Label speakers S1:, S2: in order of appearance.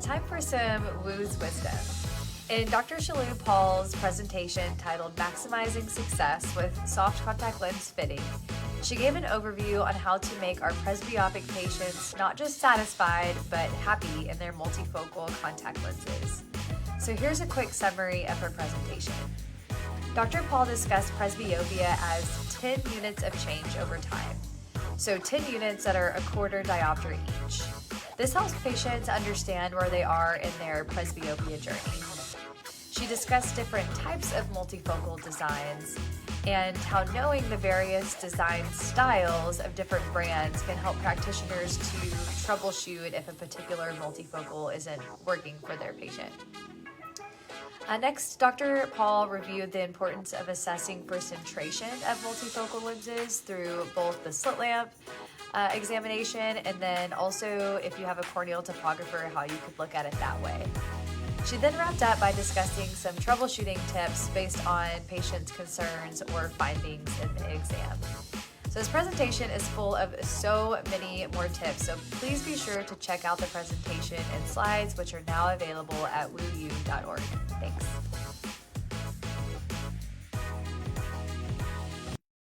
S1: Time for some Woo's wisdom. In Dr. Shalu Pal's presentation titled Maximizing Success with Soft Contact Lens Fitting, she gave an overview on how to make our presbyopic patients not just satisfied, but happy in their multifocal contact lenses. So here's a quick summary of her presentation. Dr. Pal discussed presbyopia as 10 units of change over time. So 10 units that are a quarter diopter each. This helps patients understand where they are in their presbyopia journey. She discussed different types of multifocal designs and how knowing the various design styles of different brands can help practitioners to troubleshoot if a particular multifocal isn't working for their patient. Next, Dr. Pal reviewed the importance of assessing for centration of multifocal lenses through both the slit lamp examination and then also if you have a corneal topographer, how you could look at it that way. She then wrapped up by discussing some troubleshooting tips based on patients' concerns or findings in the exam. So this presentation is full of so many more tips, so please be sure to check out the presentation and slides, which are now available at wouyou.org. Thanks.